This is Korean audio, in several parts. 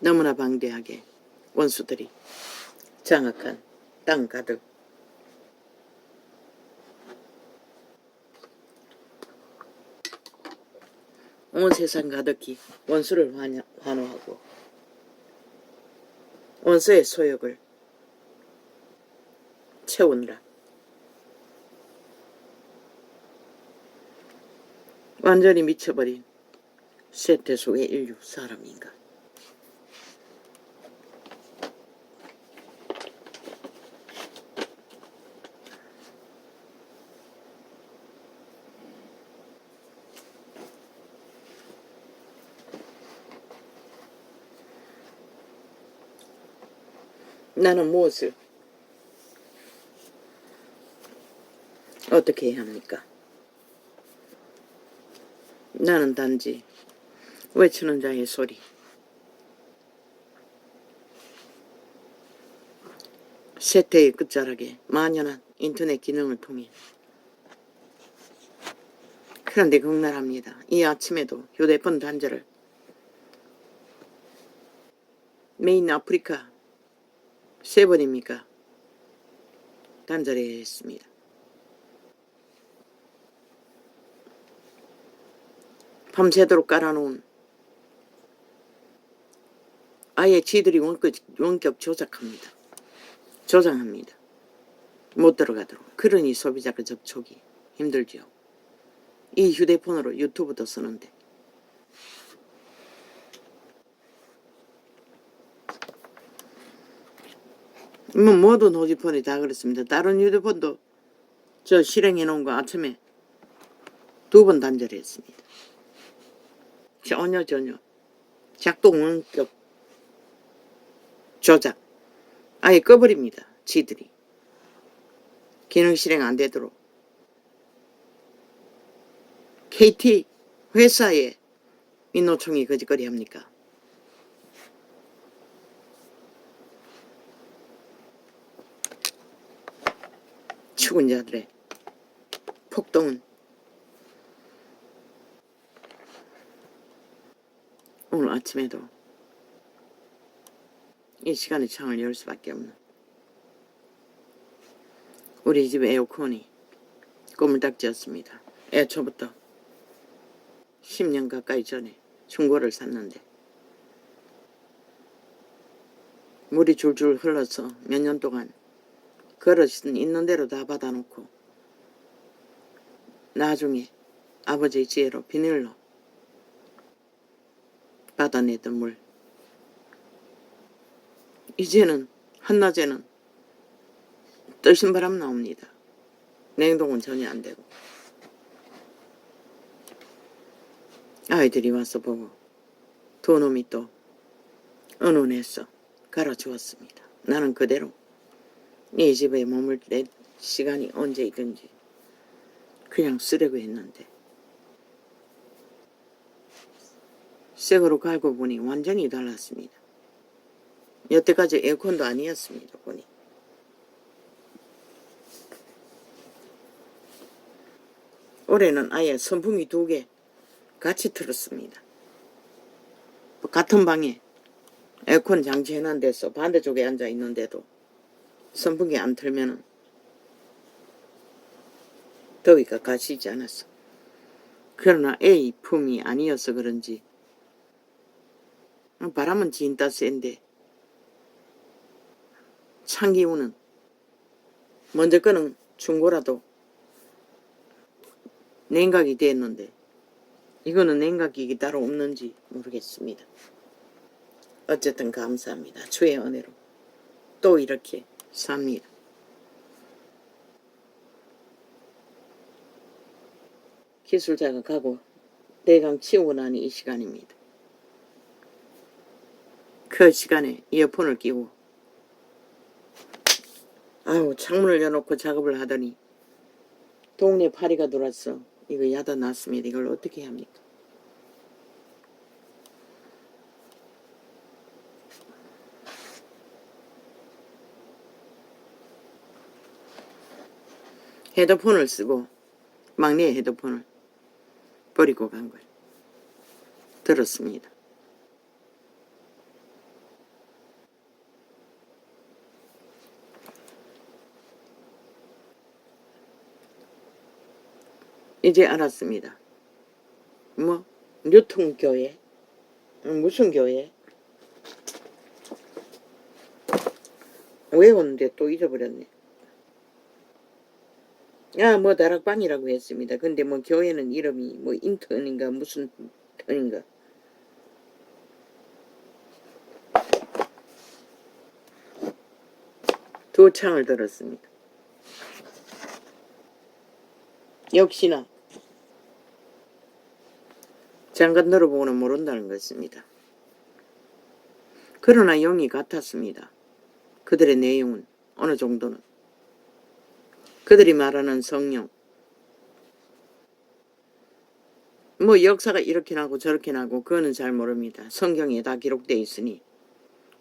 너무나 방대하게 원수들이 장악한 땅 가득 온 세상 가득히 원수를 환호하고 원수의 소욕을 채우느라 완전히 미쳐버린 쇠퇴 속의 인류 사람인가. 나는 무엇을 어떻게 해야 합니까? 나는 단지 외치는 자의 소리, 쇠퇴의 끝자락에 만연한 인터넷 기능을 통해. 그런데 극날합니다. 이 아침에도 휴대폰 단자를 메인 아프리카 3번입니까? 단절해야 했습니다. 밤새도록 깔아놓은 아예 지들이 원격 조장합니다. 못 들어가도록. 그러니 소비자가 접촉이 힘들지요. 이 휴대폰으로 유튜브도 쓰는데 모든 휴대폰이 다 그렇습니다. 다른 휴대폰도 저 실행해 놓은 거 아침에 2번 단절했습니다. 전혀 작동 원격 조작 아예 꺼버립니다. 지들이 기능 실행 안 되도록. KT 회사에 민노총이 거짓거리 합니까? 죽은 자들의 폭동은 오늘 아침에도 이 시간에 창을 열 수밖에 없는 우리 집 에어컨이 꼬물딱지였습니다. 애초부터 10년 가까이 전에 중고를 샀는데 물이 줄줄 흘러서 몇 년 동안 그릇은 있는 대로 다 받아놓고 나중에 아버지의 지혜로 비닐로 받아내던 물, 이제는 한낮에는 뜨신 바람 나옵니다. 냉동은 전혀 안 되고. 아이들이 와서 보고 두 놈이 또 은은해서 갈아주었습니다. 나는 그대로 이 집에 머물때 시간이 언제이든지 그냥 쓰려고 했는데 새거로 갈고 보니 완전히 달랐습니다. 여태까지 에어컨도 아니었습니다. 보니 올해는 아예 선풍기 2개 같이 틀었습니다. 같은 방에 에어컨 장치해놓은 데서 반대쪽에 앉아 있는데도 선풍기 안 틀면은 더위가 가시지 않았어. 그러나 A 품이 아니어서 그런지 바람은 진짜 센데 찬기운은 먼저 거는 중고라도 냉각이 됐는데 이거는 냉각기 따로 없는지 모르겠습니다. 어쨌든 감사합니다. 주의 은혜로 또 이렇게 삽니다. 기술자가 가고 대강 치우고 나니 이 시간입니다. 그 시간에 이어폰을 끼고 창문을 열어놓고 작업을 하더니 동네 파리가 돌았어. 이거 야단 났습니다. 이걸 어떻게 해야 합니까? 헤드폰을 쓰고 막내 헤드폰을 버리고 간 걸 들었습니다. 이제 알았습니다. 뭐 뉴턴교회? 무슨 교회? 외웠는데 또 잊어버렸네. 뭐 다락방이라고 했습니다. 근데 뭐 교회는 이름이 뭐 인턴인가 무슨 턴인가. 두 창을 들었습니다. 역시나 장관 들어보고는 모른다는 것입니다. 그러나 영이 같았습니다. 그들의 내용은 어느 정도는. 그들이 말하는 성령. 뭐 역사가 이렇게 나고 저렇게 나고 그거는 잘 모릅니다. 성경에 다 기록되어 있으니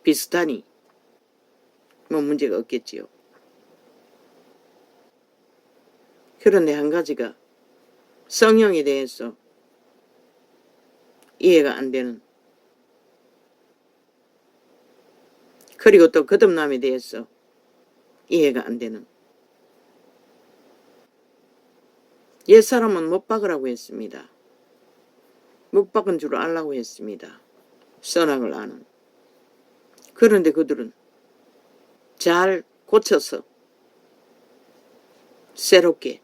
비슷하니 뭐 문제가 없겠지요. 그런데 한 가지가 성령에 대해서 이해가 안 되는, 그리고 또 거듭남에 대해서 이해가 안 되는. 옛사람은 못 박으라고 했습니다. 못 박은 줄 알라고 했습니다. 선악을 아는. 그런데 그들은 잘 고쳐서 새롭게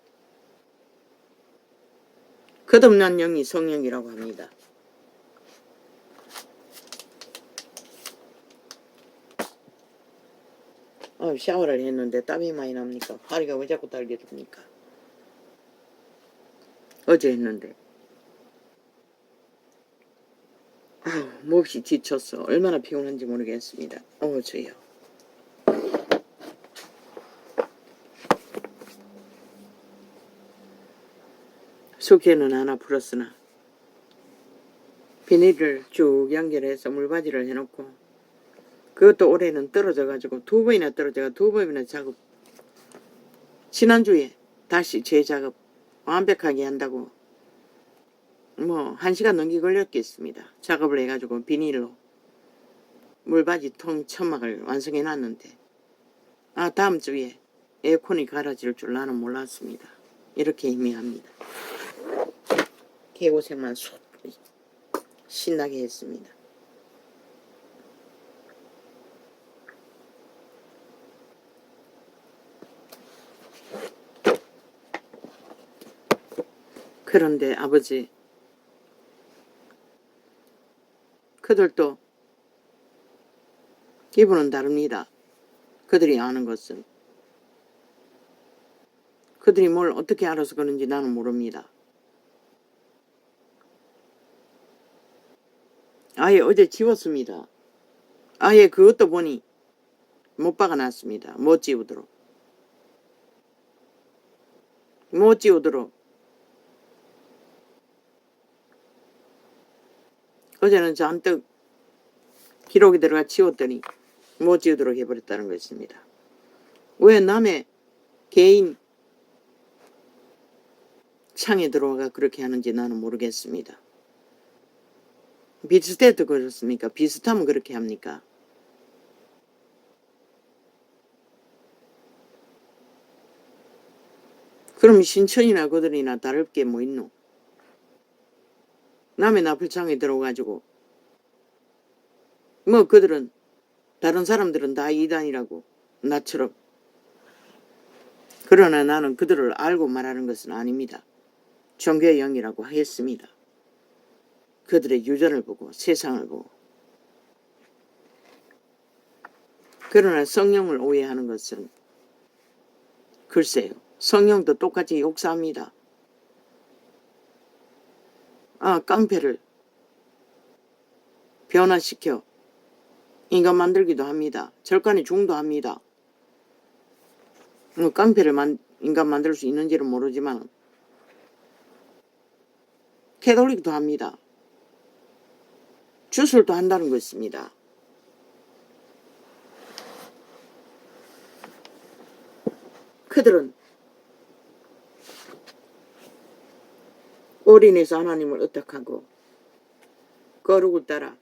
거듭난 영이 성령이라고 합니다. 샤워를 했는데 땀이 많이 납니까? 파리가 왜 자꾸 달게 됩니까? 어제 했는데 몹시 지쳤어. 얼마나 피곤한지 모르겠습니다. 저요. 숙회는 하나 풀었으나 비닐을 쭉 연결해서 물바지를 해놓고, 그것도 올해는 떨어져가지고 두 번이나 작업. 지난주에 다시 재작업 완벽하게 한다고 뭐 1시간 넘게 걸렸겠습니다. 작업을 해가지고 비닐로 물바지 통 천막을 완성해 놨는데 다음 주에 에어컨이 갈아질 줄 나는 몰랐습니다. 이렇게 희미합니다. 개고생만 신나게 했습니다. 그런데 아버지, 그들도 기분은 다릅니다. 그들이 아는 것은. 그들이 뭘 어떻게 알아서 그런지 나는 모릅니다. 아예 어제 지웠습니다. 아예 그것도 보니 못 박아놨습니다. 못 지우도록. 어제는 잔뜩 기록이 들어가 지웠더니 못 지우도록 해버렸다는 것입니다. 왜 남의 개인 창에 들어가 그렇게 하는지 나는 모르겠습니다. 비슷해도 그렇습니까? 비슷하면 그렇게 합니까? 그럼 신천이나 그들이나 다를 게 뭐 있노? 남의 나풀창에 들어가지고 뭐 그들은, 다른 사람들은 다 이단이라고 나처럼. 그러나 나는 그들을 알고 말하는 것은 아닙니다. 종교의 영이라고 했습니다. 그들의 유전을 보고 세상을 보고. 그러나 성령을 오해하는 것은 글쎄요. 성령도 똑같이 역사합니다. 깡패를 변화시켜 인간 만들기도 합니다. 절간에 중도 합니다. 깡패를 인간 만들 수 있는지는 모르지만 캐톨릭도 합니다. 주술도 한다는 것입니다. 그들은 올인해서 하나님을 의탁하고 거룩을 따라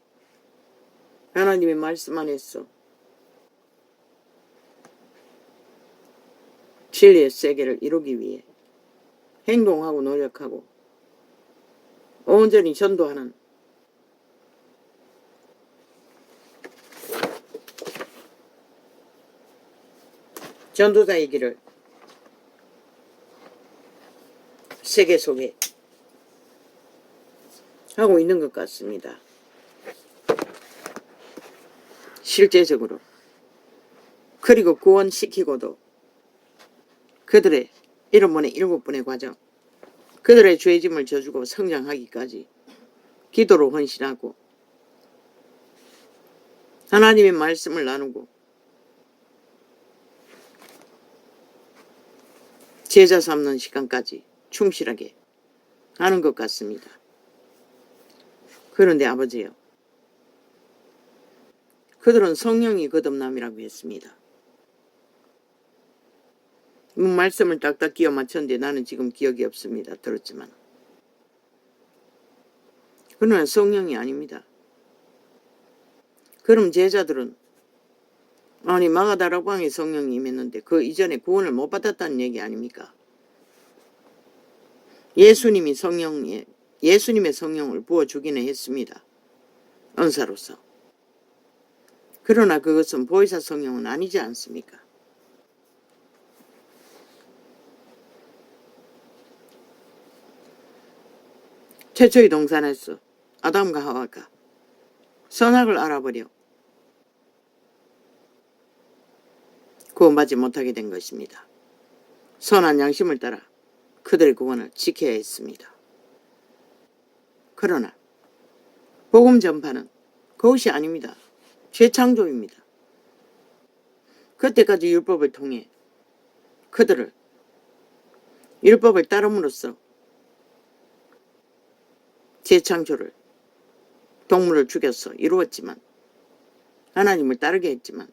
하나님의 말씀 안에서 진리의 세계를 이루기 위해 행동하고 노력하고 온전히 전도하는 전도자의 길을 세계 속에 하고 있는 것 같습니다. 실제적으로. 그리고 구원시키고도 그들의 7번의 7번의 과정, 그들의 죄짐을 져주고 성장하기까지 기도로 헌신하고 하나님의 말씀을 나누고 제자 삼는 시간까지 충실하게 하는 것 같습니다. 그런데 아버지요, 그들은 성령이 거듭남이라고 했습니다. 말씀을 딱딱 끼워 맞췄는데 나는 지금 기억이 없습니다. 들었지만. 그러나 성령이 아닙니다. 그럼 제자들은 아니 마가다락방에 성령이 임했는데 그 이전에 구원을 못 받았다는 얘기 아닙니까? 예수님의 성령을 부어주기는 했습니다. 은사로서. 그러나 그것은 보혜사 성령은 아니지 않습니까? 최초의 동산에서 아담과 하와가 선악을 알아버려 구원받지 못하게 된 것입니다. 선한 양심을 따라 그들의 구원을 지켜야 했습니다. 그러나 복음 전파는 그것이 아닙니다. 재창조입니다. 그때까지 율법을 통해 그들을 율법을 따름으로써 재창조를 동물을 죽여서 이루었지만 하나님을 따르게 했지만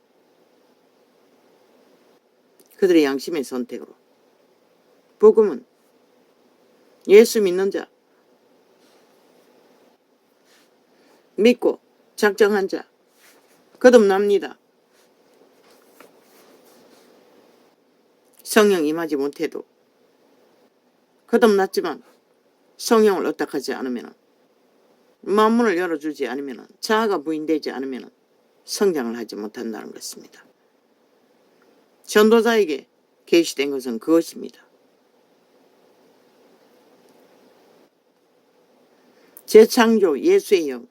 그들의 양심의 선택으로 복음은 예수 믿는 자, 믿고 작정한 자 거듭납니다. 성령 임하지 못해도 거듭났지만 성령을 얻탁하지 않으면 마음문을 열어주지 않으면 자아가 부인되지 않으면 성장을 하지 못한다는 것입니다. 전도자에게 계시된 것은 그것입니다. 재창조 예수의 영,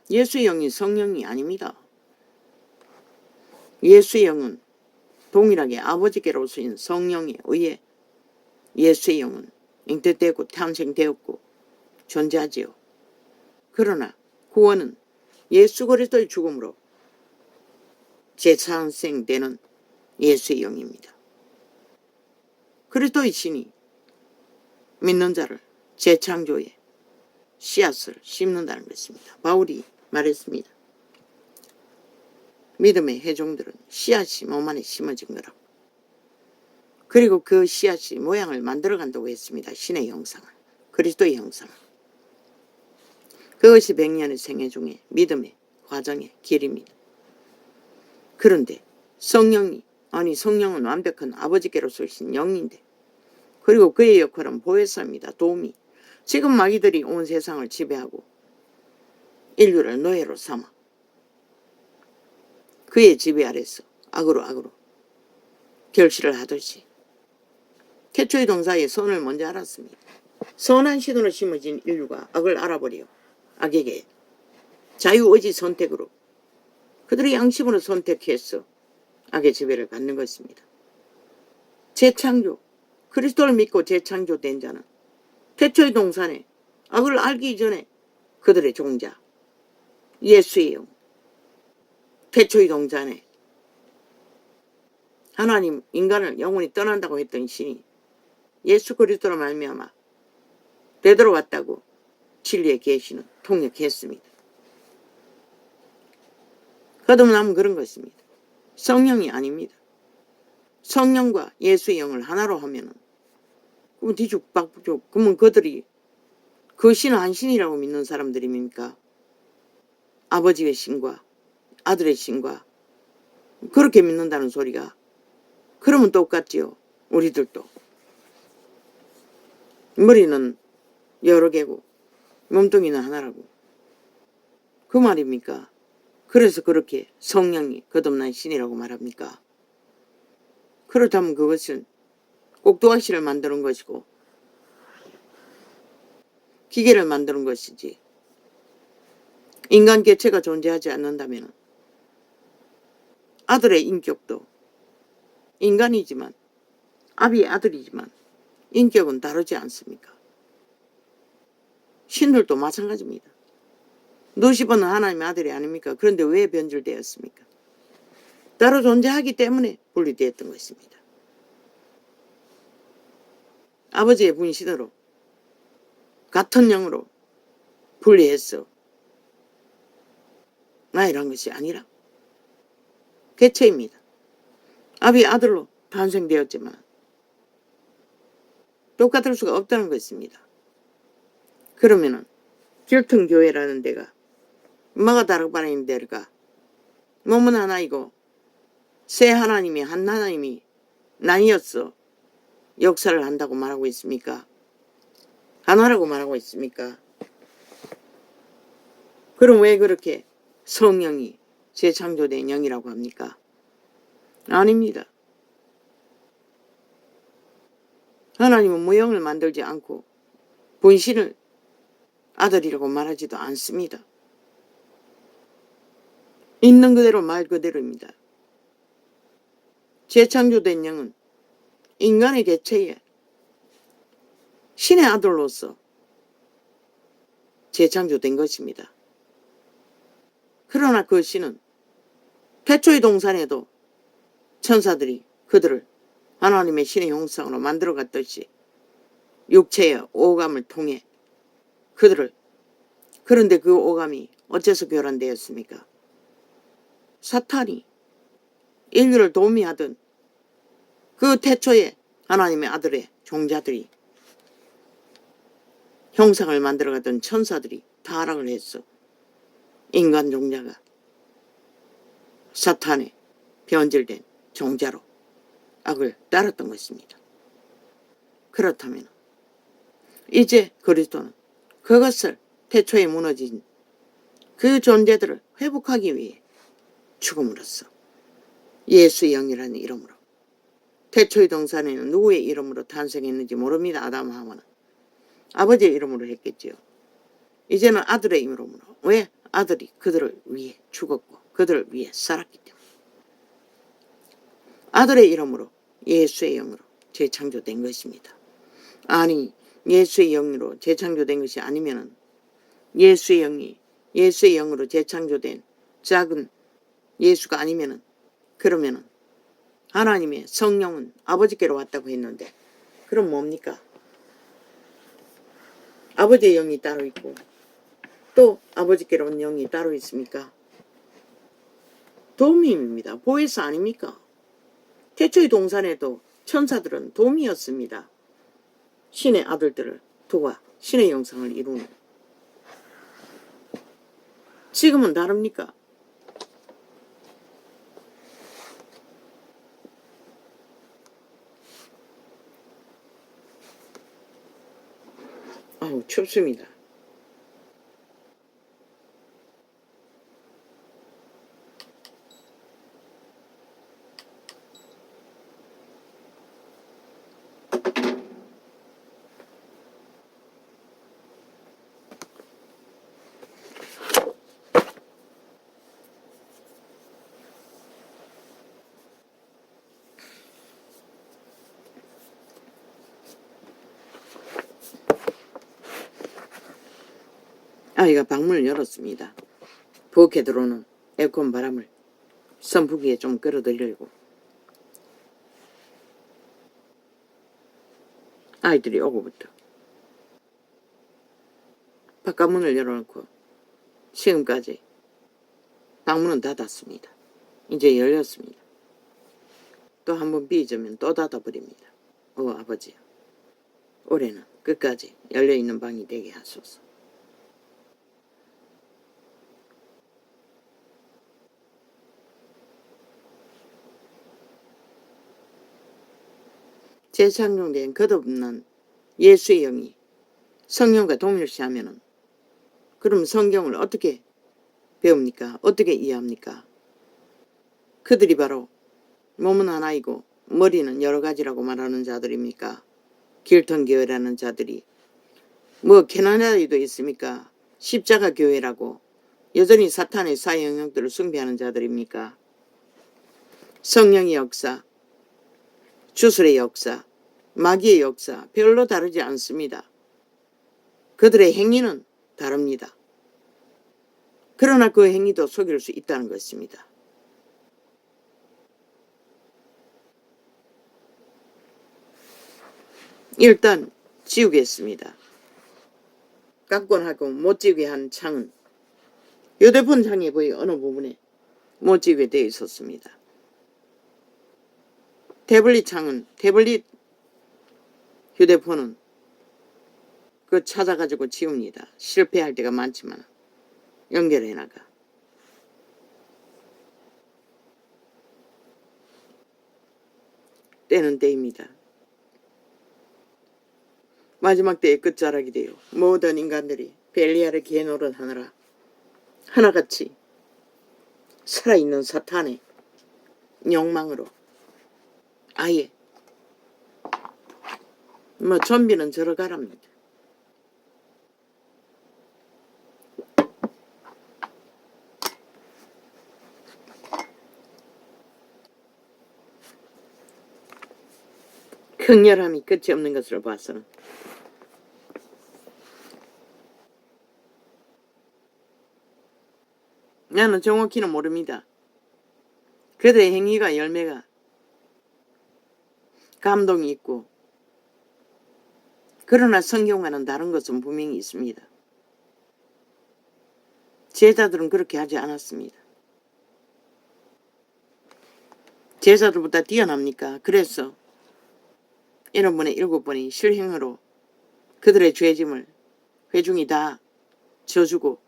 예수의 영이 성령이 아닙니다. 예수의 영은 동일하게 아버지께로서인 성령에 의해 예수의 영은 잉태되고 탄생되었고 존재하지요. 그러나 구원은 예수 그리스도의 죽음으로 재탄생되는 예수의 영입니다. 그리스도의 신이 믿는 자를 재창조에 씨앗을 심는다는 것입니다. 바울이 말했습니다. 믿음의 회종들은 씨앗이 몸 안에 심어진 거라고. 그리고 그 씨앗이 모양을 만들어간다고 했습니다. 신의 형상을, 그리스도의 형상을. 그것이 100년의 생애 중에 믿음의 과정의 길입니다. 그런데 성령은 완벽한 아버지께로서 오신 영인데, 그리고 그의 역할은 보혜사입니다. 도움이. 지금 마귀들이 온 세상을 지배하고 인류를 노예로 삼아 그의 지배 아래서 악으로 결실을 하듯이 태초의 동사에 선을 먼저 알았습니다. 선한 신으로 심어진 인류가 악을 알아버려 악에게 자유의지 선택으로 그들의 양심으로 선택해서 악의 지배를 받는 것입니다. 재창조, 그리스도를 믿고 재창조된 자는 태초의 동산에 악을 알기 전에 그들의 종자 예수의 영, 태초의 동산에 하나님 인간을 영원히 떠난다고 했던 신이 예수 그리스도로 말미암아 되돌아왔다고 진리의 계시는 통역했습니다. 거듭남은 그런 것입니다. 성령이 아닙니다. 성령과 예수의 영을 하나로 하면은 그럼 뒤죽박죽. 그러면 그들이 그 신은 한 신이라고 믿는 사람들입니까? 아버지의 신과 아들의 신과 그렇게 믿는다는 소리가. 그러면 똑같지요. 우리들도. 머리는 여러 개고 몸뚱이는 하나라고. 그 말입니까? 그래서 그렇게 성령이 거듭난 신이라고 말합니까? 그렇다면 그것은 꼭두각시를 만드는 것이고 기계를 만드는 것이지, 인간 개체가 존재하지 않는다면 아들의 인격도 인간이지만 아비의 아들이지만 인격은 다르지 않습니까? 신들도 마찬가지입니다. 누시버는 하나님의 아들이 아닙니까? 그런데 왜 변질되었습니까? 따로 존재하기 때문에 분리되었던 것입니다. 아버지의 분신으로 같은 영으로 분리해서 나이란 것이 아니라 개체입니다. 아비의 아들로 탄생되었지만 똑같을 수가 없다는 것입니다. 그러면은 길통교회라는 데가 뭐가 다르바라는 데가 몸은 하나이고 세 하나님이 한 하나님이 나뉘었어 역사를 한다고 말하고 있습니까? 하나라고 말하고 있습니까? 그럼 왜 그렇게 성령이 재창조된 영이라고 합니까? 아닙니다. 하나님은 무형을 만들지 않고 본신을 아들이라고 말하지도 않습니다. 있는 그대로 말 그대로입니다. 재창조된 영은 인간의 개체에 신의 아들로서 재창조된 것입니다. 그러나 그 신은 태초의 동산에도 천사들이 그들을 하나님의 신의 형상으로 만들어갔듯이 육체의 오감을 통해 그들을, 그런데 그 오감이 어째서 교란되었습니까? 사탄이 인류를 도미하던 그 태초에 하나님의 아들의 종자들이, 형상을 만들어갔던 천사들이 타락을 했어. 인간 종자가 사탄의 변질된 종자로 악을 따랐던 것입니다. 그렇다면 이제 그리스도는 그것을, 태초에 무너진 그 존재들을 회복하기 위해 죽음으로써 예수의 영이라는 이름으로, 태초의 동산에는 누구의 이름으로 탄생했는지 모릅니다. 아담 하와는 아버지의 이름으로 했겠지요. 이제는 아들의 이름으로. 왜? 아들이 그들을 위해 죽었고 그들을 위해 살았기 때문에. 아들의 이름으로, 예수의 영으로 재창조된 것입니다. 아니, 예수의 영으로 재창조된 것이 아니면은, 예수의 영이 예수의 영으로 재창조된 작은 예수가 아니면은, 그러면은 하나님의 성령은 아버지께로 왔다고 했는데 그럼 뭡니까? 아버지의 영이 따로 있고 또 아버지께로 온 영이 따로 있습니까? 도미입니다. 보혜사 아닙니까? 태초의 동산에도 천사들은 도미였습니다. 신의 아들들을 도와 신의 형상을 이루는. 지금은 다릅니까? 아우, 춥습니다. 아이가 방문을 열었습니다. 부엌에 들어오는 에어컨 바람을 선풍기에 좀 끌어들이려고. 아이들이 오고부터 바깥문을 열어놓고 지금까지 방문은 닫았습니다. 이제 열렸습니다. 또 한번 삐져면 또 닫아버립니다. 아버지, 올해는 끝까지 열려있는 방이 되게 하소서. 재창조된 거듭난 예수의 영이 성령과 동일시하면은 그럼 성경을 어떻게 배웁니까? 어떻게 이해합니까? 그들이 바로 몸은 하나이고 머리는 여러 가지라고 말하는 자들입니까? 길턴교회라는 자들이 뭐 캐나다에도 있습니까? 십자가 교회라고 여전히 사탄의 사회 영역들을 숭배하는 자들입니까? 성령의 역사, 주술의 역사, 마귀의 역사 별로 다르지 않습니다. 그들의 행위는 다릅니다. 그러나 그 행위도 속일 수 있다는 것입니다. 일단 지우겠습니다. 깎곤하고 못 지우게 한 창은 휴대폰 창에 거의 어느 부분에 못 지우게 되어 있었습니다. 태블릿 창은 태블릿 휴대폰은 그 찾아가지고 지웁니다. 실패할 때가 많지만 연결해 나가. 때는 때입니다. 마지막 때의 끝자락이 되어 모든 인간들이 벨리알의 개노릇 하느라 하나같이 살아있는 사탄의 욕망으로 아예 뭐 좀비는 저러 가랍니다. 극렬함이 끝이 없는 것으로 봐서는 나는 정확히는 모릅니다. 그들의 행위가 열매가 감동이 있고 그러나 성경과는 다른 것은 분명히 있습니다. 제자들은 그렇게 하지 않았습니다. 제자들보다 뛰어납니까? 그래서 7번에 7번이 실행으로 그들의 죄짐을 회중이 다 져주고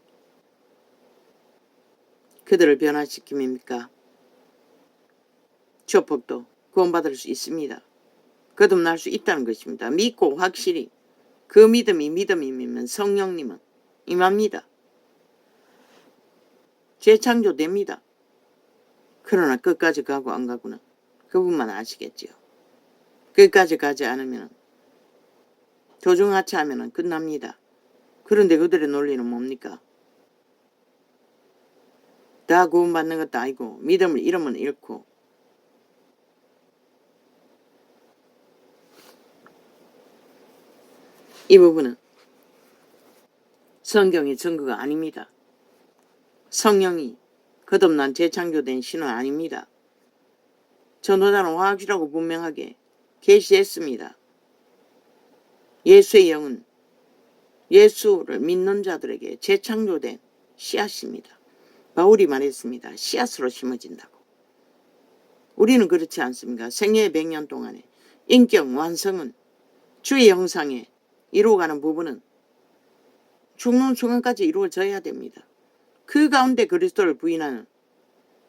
그들을 변화시킵니까? 조폭도 구원받을 수 있습니다. 거듭날 수 있다는 것입니다. 믿고 확실히 그 믿음이 믿음이면 성령님은 임합니다. 재창조됩니다. 그러나 끝까지 가고 안 가고는 그분만 아시겠지요. 끝까지 가지 않으면 도중하차하면 끝납니다. 그런데 그들의 논리는 뭡니까? 다 구원받는 것도 아니고 믿음을 잃으면 잃고 이 부분은 성경의 증거가 아닙니다. 성령이 거듭난 재창조된 신은 아닙니다. 전도자는 확실하고 분명하게 계시했습니다. 예수의 영은 예수를 믿는 자들에게 재창조된 씨앗입니다. 바울이 말했습니다. 씨앗으로 심어진다고. 우리는 그렇지 않습니까? 생애의 100년 동안에 인격 완성은 주의 형상에 이루어가는 부분은 죽는 순간까지 이루어져야 됩니다. 그 가운데 그리스도를 부인하는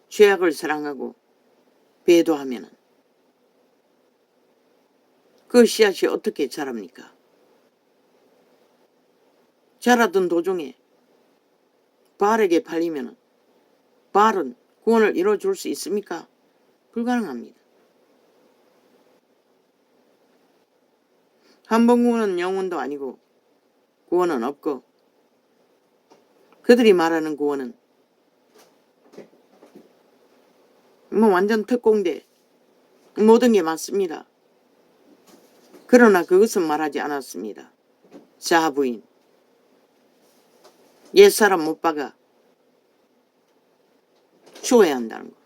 죄악을 사랑하고 배도하면 그 씨앗이 어떻게 자랍니까? 자라던 도중에 바알에게 팔리면 바알은 구원을 이루어줄 수 있습니까? 불가능합니다. 한 번 구원은 영원도 아니고 구원은 없고 그들이 말하는 구원은 뭐 완전 특공대 모든 게 맞습니다. 그러나 그것은 말하지 않았습니다. 자부인 옛사람 못 박아 죽어야 한다는 거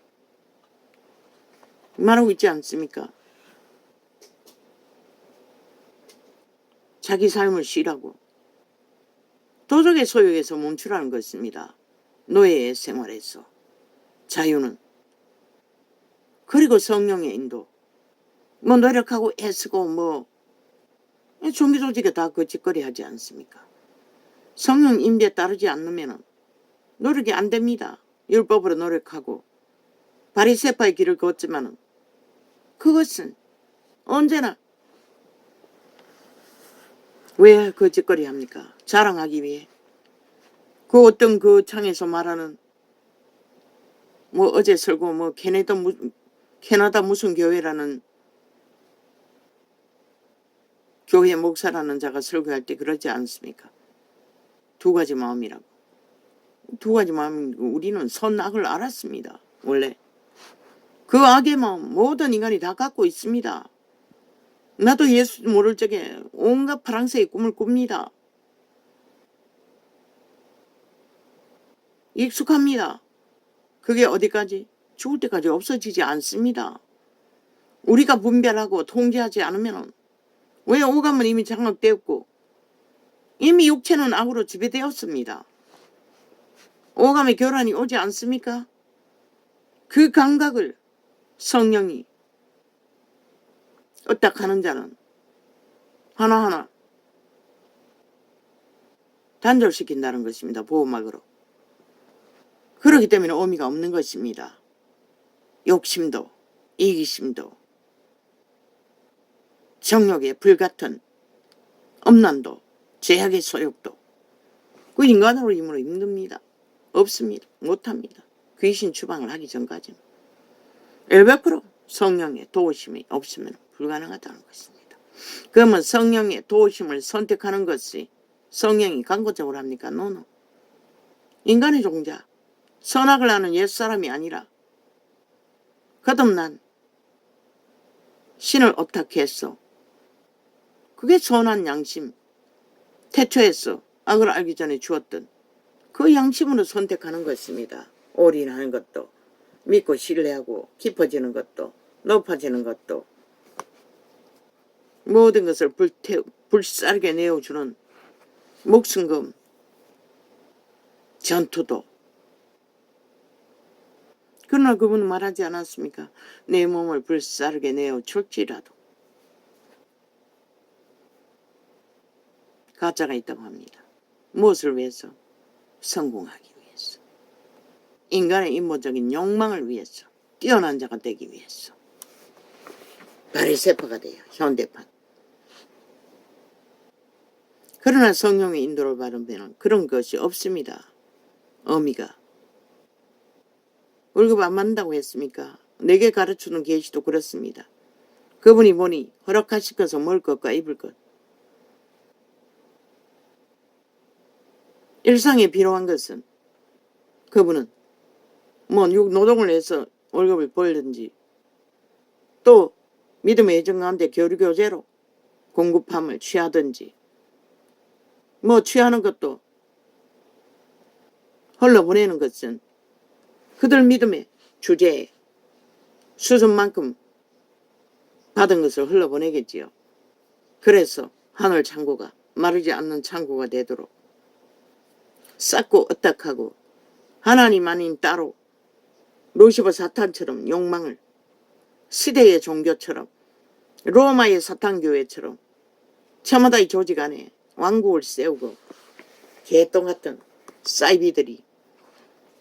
말하고 있지 않습니까? 자기 삶을 쉬라고 도적의 소욕에서 멈추라는 것입니다. 노예의 생활에서 자유는 그리고 성령의 인도 뭐 노력하고 애쓰고 뭐 종교 조직에 다 그 짓거리 하지 않습니까? 성령 임재에 따르지 않으면 노력이 안 됩니다. 율법으로 노력하고 바리새파의 길을 걷지만 그것은 언제나 왜 그 짓거리 합니까? 자랑하기 위해. 그 어떤 그 창에서 말하는 뭐 어제 설교 뭐 캐나다 무슨 교회라는 교회 목사라는 자가 설교할 때 그러지 않습니까? 두 가지 마음이라고. 두 가지 마음. 우리는 선악을 알았습니다. 원래 그 악의 마음 모든 인간이 다 갖고 있습니다. 나도 예수 모를 적에 온갖 파랑새의 꿈을 꿉니다. 익숙합니다. 그게 어디까지? 죽을 때까지 없어지지 않습니다. 우리가 분별하고 통제하지 않으면 왜 오감은 이미 장악되었고 이미 육체는 악으로 지배되었습니다. 오감의 교란이 오지 않습니까? 그 감각을 성령이 어딱하는 자는 하나하나 단절시킨다는 것입니다. 보호막으로. 그렇기 때문에 의미가 없는 것입니다. 욕심도 이기심도 정욕의 불같은 엄난도 제약의 소욕도 그 인간으로 힘으로 힘듭니다. 없습니다. 못합니다. 귀신 추방을 하기 전까지는 100% 성령의 도우심이 없으면 불가능하다는 것입니다. 그러면 성령의 도우심을 선택하는 것이 성령이 강구적으로 합니까? 노노. 인간의 종자 선악을 하는 옛사람이 아니라 거듭난 신을 어떻게 했어? 그게 선한 양심 태초에서 악을 알기 전에 주었던 그 양심으로 선택하는 것입니다. 올인하는 것도 믿고 신뢰하고 깊어지는 것도 높아지는 것도 모든 것을 불사르게 내어주는 목숨금 전투도. 그러나 그분은 말하지 않았습니까? 내 몸을 불사르게 내어줄지라도 가짜가 있다고 합니다. 무엇을 위해서? 성공하기 위해서. 인간의 인본적인 욕망을 위해서. 뛰어난 자가 되기 위해서. 바리새파가 돼요. 현대판. 그러나 성령의 인도를 받으면 그런 것이 없습니다. 의미가. 월급 안 받는다고 했습니까? 내게 가르치는 계시도 그렇습니다. 그분이 보니 허락하시고서 먹을 것과 입을 것. 일상에 필요한 것은 그분은 뭐 노동을 해서 월급을 벌든지 또 믿음의 애정 가운데 교류교제로 공급함을 취하든지 뭐 취하는 것도 흘러보내는 것은 그들 믿음의 주제에 수준만큼 받은 것을 흘러보내겠지요. 그래서 하늘 창고가 마르지 않는 창고가 되도록 쌓고 어떡하고 하나님 아닌 따로 루시퍼 사탄처럼 욕망을 시대의 종교처럼 로마의 사탄교회처럼 저마다 이 조직 안에 왕국을 세우고 개똥 같은 사이비들이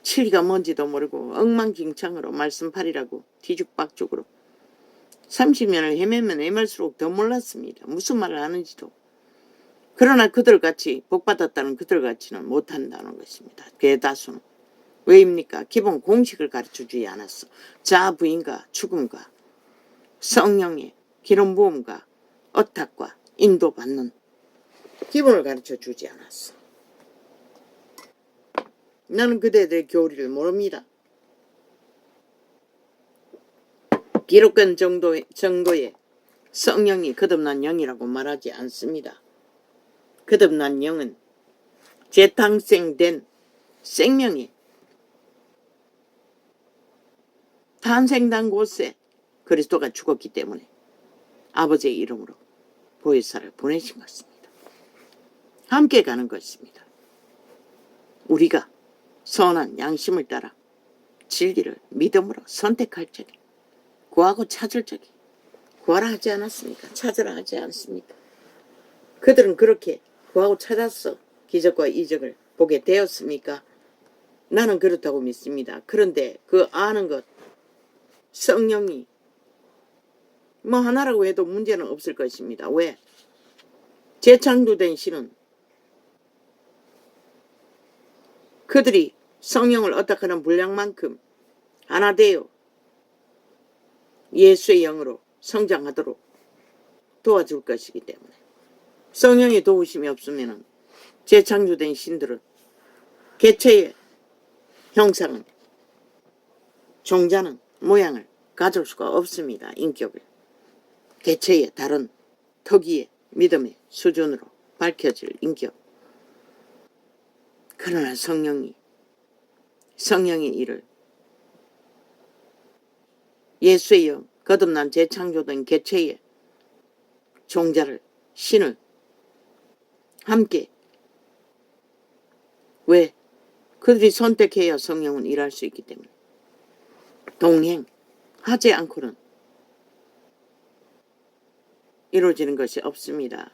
진리가 뭔지도 모르고 엉망진창으로 말씀팔이라고 뒤죽박죽으로 30년을 헤매면 헤맬수록 더 몰랐습니다. 무슨 말을 하는지도. 그러나 그들같이 복받았다는 그들같이는 못한다는 것입니다. 대다수는. 왜입니까? 기본 공식을 가르쳐주지 않았어. 자부인과 죽음과 성령의 기름 부음과 어탁과 인도받는 기본을 가르쳐주지 않았어. 나는 그대들의 교리를 모릅니다. 기록된 정도의 성령이 거듭난 영이라고 말하지 않습니다. 거듭난 영은 재탄생된 생명이 탄생된 곳에 그리스도가 죽었기 때문에 아버지의 이름으로 보혜사를 보내신 것입니다. 함께 가는 것입니다. 우리가 선한 양심을 따라 진리를 믿음으로 선택할 적에 구하고 찾을 적에 구하라 하지 않았습니까? 찾으라 하지 않습니까? 그들은 그렇게 구하고 찾았어. 기적과 이적을 보게 되었습니까? 나는 그렇다고 믿습니다. 그런데 그 아는 것 성령이 뭐 하나라고 해도 문제는 없을 것입니다. 왜? 재창조된 신은 그들이 성령을 얻어가는 분량만큼 하나 되어 예수의 영으로 성장하도록 도와줄 것이기 때문에 성령의 도우심이 없으면 재창조된 신들은 개체의 형상은 종자는 모양을 가질 수가 없습니다. 인격을 개체의 다른 특유의 믿음의 수준으로 밝혀질 인격. 그러나 성령의 일을 예수의 영 거듭난 재창조된 개체의 종자를 신을 함께 왜? 그들이 선택해야 성령은 일할 수 있기 때문에 동행하지 않고는 이루어지는 것이 없습니다.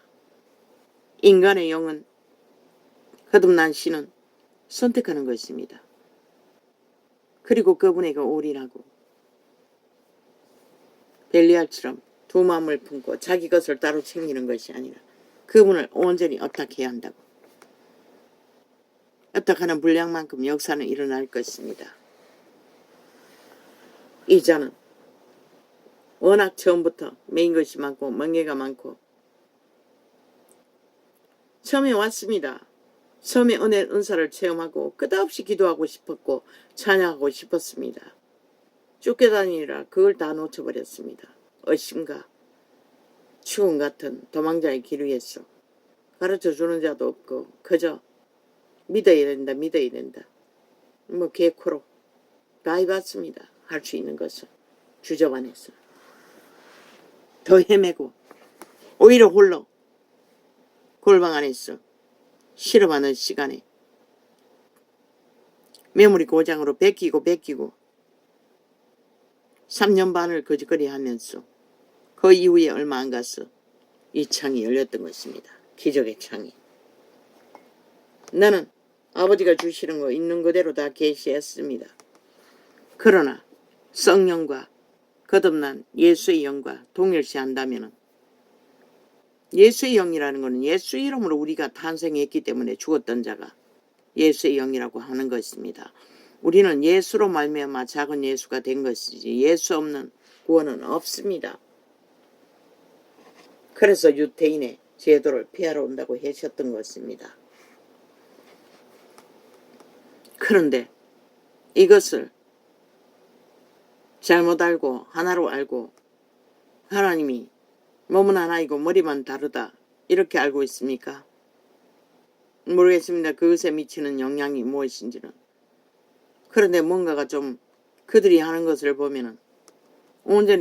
인간의 영은 거듭난 신은 선택하는 것입니다. 그리고 그분에게 올인하고 벨리알처럼 두 마음을 품고 자기 것을 따로 챙기는 것이 아니라 그분을 온전히 어떻게 해야 한다고. 어떡하는 분량만큼 역사는 일어날 것입니다. 이 자는 워낙 처음부터 메인 것이 많고 멍해가 많고 처음에 왔습니다. 처음에 은사를 체험하고 끝없이 기도하고 싶었고 찬양하고 싶었습니다. 쫓겨다니느라 그걸 다 놓쳐버렸습니다. 의심과 죽음 같은 도망자의 길 위에서 가르쳐주는 자도 없고 그저 믿어야 된다. 뭐 개코로 다 해봤습니다. 할 수 있는 것은 주저반해서 더 헤매고 오히려 홀로 골방 안에서 실험하는 시간에 메모리 고장으로 베끼고 3년 반을 거짓거리 하면서 그 이후에 얼마 안 가서 이 창이 열렸던 것입니다. 기적의 창이. 나는 아버지가 주시는 거 있는 그대로 다 계시했습니다. 그러나 성령과 거듭난 예수의 영과 동일시한다면 예수의 영이라는 것은 예수 이름으로 우리가 탄생했기 때문에 죽었던 자가 예수의 영이라고 하는 것입니다. 우리는 예수로 말미암아 작은 예수가 된 것이지 예수 없는 구원은 없습니다. 그래서 유태인의 제도를 폐하러 온다고 하셨던 것입니다. 그런데 이것을 잘못 알고 하나로 알고 하나님이 몸은 하나이고 머리만 다르다 이렇게 알고 있습니까? 모르겠습니다. 그것에 미치는 영향이 무엇인지는. 그런데 뭔가가 좀 그들이 하는 것을 보면은 온전히